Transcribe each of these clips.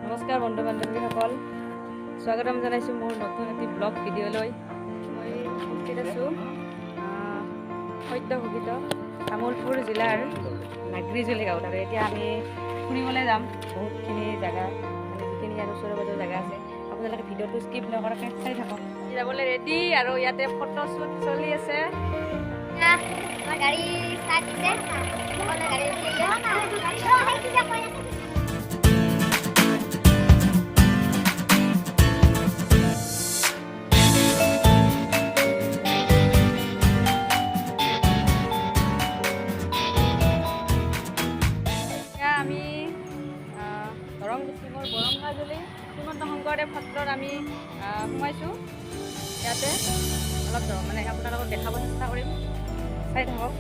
নমস্কাৰ বন্ধু বান্ধৱীসকল, স্বাগতম জনাইছোঁ মোৰ নতুন এটি ব্লগ ভিডিঅ'লৈ। মই উপস্থিত আছোঁ সদ্যঘোষিত তামোলপুৰ জিলাৰ নাগৰিজুলি গাঁৱত। আৰু এতিয়া আমি ফুৰিবলৈ যাম বহুতখিনি জেগা, মানে যিখিনি আৰু ওচৰে পাঁজৰে জেগা আছে। আপোনালোকে ভিডিঅ'টো স্কিপ নকৰাকৈ চাই থাকক। যাবলৈ ৰেডি আৰু ইয়াতে ফটো শ্বুট চলি আছে। গাড়ী ষ্টাৰ্ট দিছে, আমি দৰং ডিষ্ট্ৰিক্টৰ বৰংগাজুলি শ্ৰীমন্ত শংকৰদেৱ সত্ৰত আমি সোমাইছোঁ। ইয়াতে অলপ মানে আপোনালোকক দেখাব চেষ্টা কৰিম, চাই থাকক।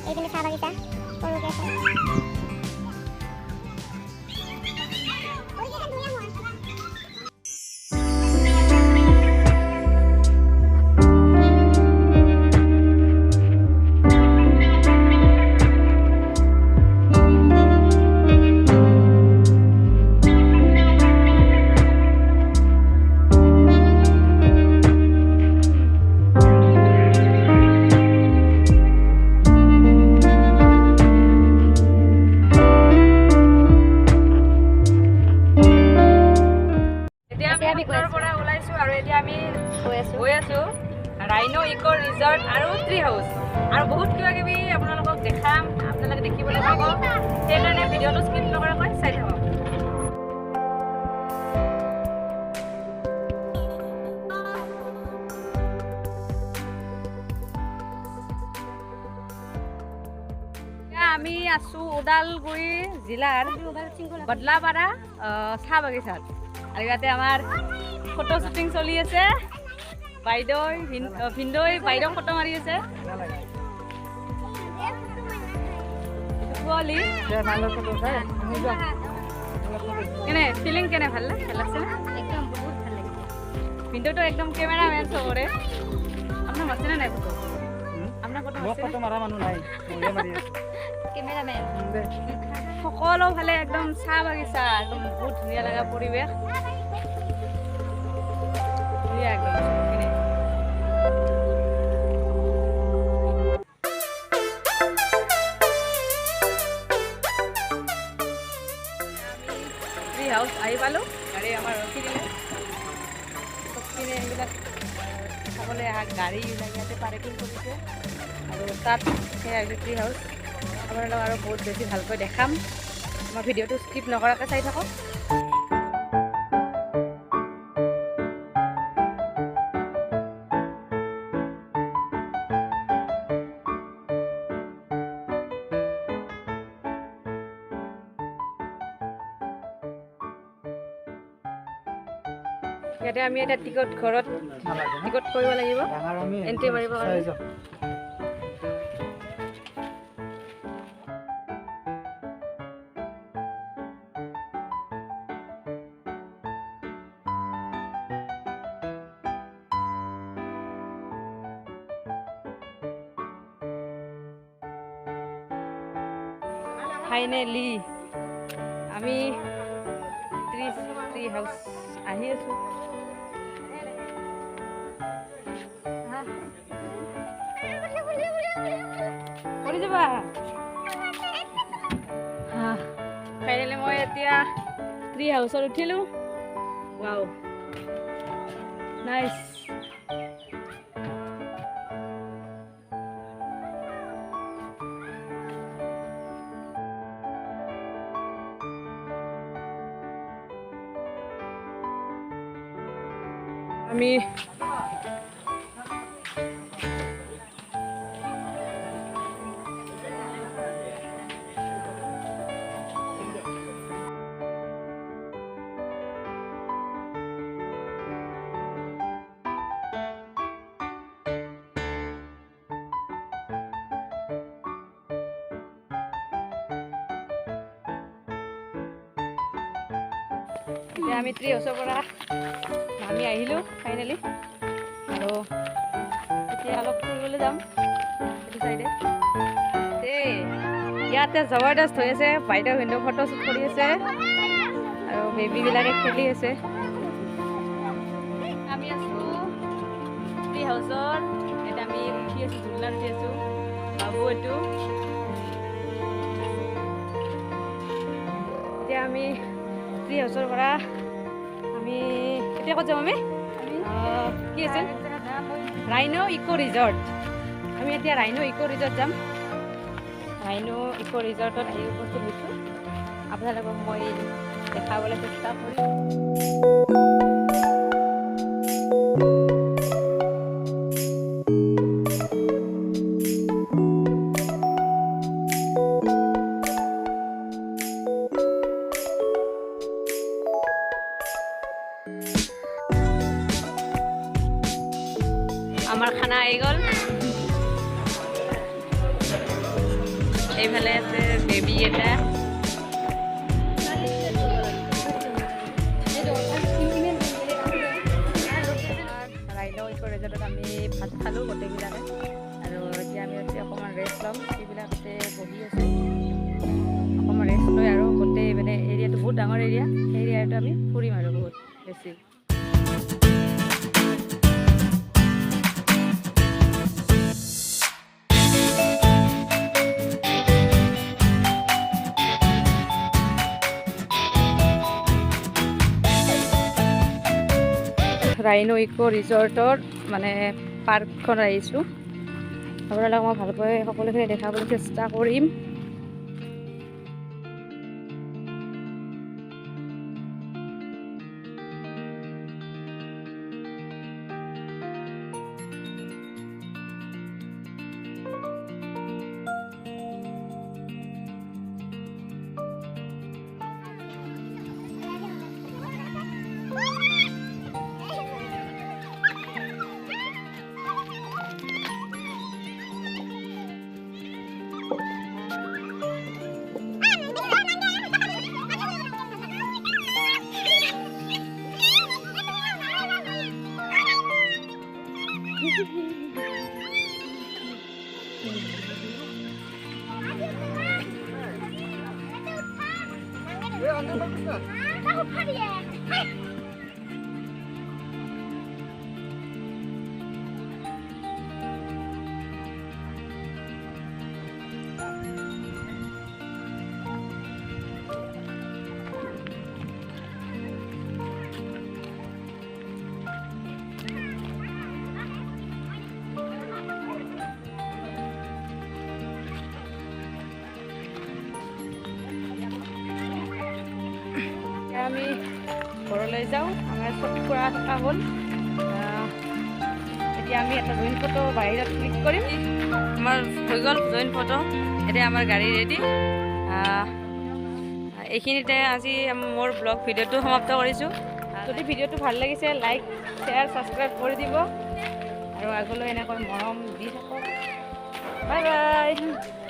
এইপিনে চাহ বাগিচা সৰুকৈ আছে। পৰা ওলাইছোঁ আৰু এতিয়া আমি গৈ আছোঁ ৰাইনো ইকো ৰিজৰ্ট আৰু ট্ৰি হাউচ, আৰু বহুত কিবা কিবি আপোনালোকক দেখাম, আপোনালোকে দেখিবলৈ পাব। সেইকাৰণে ভিডিঅ'টো স্কিপ নকৰাকৈ চাই থাকক। আমি আছোঁ ওদালগুৰি জিলাৰ বদলাপাৰা চাহ বাগিচাত, আৰু ইয়াতে আমাৰ ফটো শ্বুটিং চলি আছে। ভিনদৈ বাইদেউ ফটো মাৰি আছে। কেনে ফিলিং কেনে ভাল লাগছে নে? একদম বহুত ভাল লাগিছে। ভিনদৈটো একদম কেমেৰামেন চবৰে। আপোনাৰ মাছেনে নাই ফটো? আপোনাৰ ফটো মাৰা মানুহ নাই, কেমেৰামেন সকলো ফালে একদম চাহ বাগিচা, একদম বহুত ধুনীয়া লগা পৰিৱেশ। ধুনীয়া একদম চবখিনি। ট্ৰি হাউচ আহি পালোঁ, গাড়ী আমাৰ ৰখি দিলে। চবখিনি এইবিলাক চাবলৈ অহা গাড়ীবিলাক ইয়াতে পাৰ্কিং কৰিছে, আৰু তাত সেয়া হৈছে ট্ৰি হাউচ। আপোনালোকক আৰু বহুত বেছি ভালকৈ দেখাম। আমাৰ ভিডিঅ'টো স্কিপ নকৰাকৈ চাই থাকক। ইয়াতে আমি এটা ঘৰত টিকট কৰিব লাগিব, এণ্ট্ৰি মাৰিব কাৰণে। ফাইনেলি আমি ট্ৰি হাউচ আহি আছোঁ। কৰি যাবা। ফাইনেলি মই এতিয়া ট্ৰি হাউচত উঠিলোঁ। Wow, nice. আমি এতিয়া আমি ট্ৰি হাউচৰ পৰা নামি আহিলোঁ ফাইনেলি আৰু এতিয়া অলপ ফুৰিবলৈ যাম এইটো চাইডে ইয়াতে জবৰদস্ত হৈ আছে বাইদেউ ভিনদেউ ফটোশ্বুট কৰি আছে আৰু বেবীবিলাকে খেলি আছে আমি আছোঁ ট্ৰি হাউচৰ এতিয়া আমি উঠি আছোঁ ঝুলনাত উঠি আছোঁ বাবু এইটো এতিয়া আমি ট্ৰি হাউচৰ পৰা আমি এতিয়া ক'ত যাম আমি কি আছে ৰাইনো ইক' ৰিজৰ্ট আমি এতিয়া ৰাইনো ইক' ৰিজৰ্ট যাম ৰাইনো ইক' ৰিজৰ্টত আহি উপস্থিত হৈছোঁ আপোনালোকক মই দেখাবলৈ চেষ্টা কৰিম আমাৰ খানা আহি গ'ল এইফালে আছে বেবী এটা ৰাইনো ইক' ৰিজৰ্টত আমি ভাত খালোঁ গোটেইবিলাকে আৰু এতিয়া আমি অকণমান ৰেষ্ট ল'ম সেইবিলাকতে বহি আছে অকণমান ৰেষ্ট লৈ আৰু গোটেই মানে এৰিয়াটো বহুত ডাঙৰ এৰিয়া সেই এৰিয়াটো আমি ফুৰিম আৰু বহুত বেছি ৰাইনো ইক' ৰিজৰ্টৰ মানে পাৰ্কখন আহিছোঁ আপোনালোকক মই ভালকৈ সকলোখিনি দেখাবলৈ চেষ্টা কৰিম আমি ঘৰলৈ যাওঁ আমাৰ চব ফুৰা থকা হ'ল এতিয়া আমি এটা জইন ফটো বাহিৰত ক্লিক কৰিম আমাৰ হৈ গ'ল জইন ফটো এতিয়া আমাৰ গাড়ী ৰেডি এইখিনিতে আজি মোৰ ব্লগ ভিডিঅ'টো সমাপ্ত কৰিছোঁ যদি ভিডিঅ'টো ভাল লাগিছে লাইক শ্বেয়াৰ ছাবস্ক্ৰাইব কৰি দিব আৰু আগলৈ এনেকৈ মৰম দি থাকক বাই বাই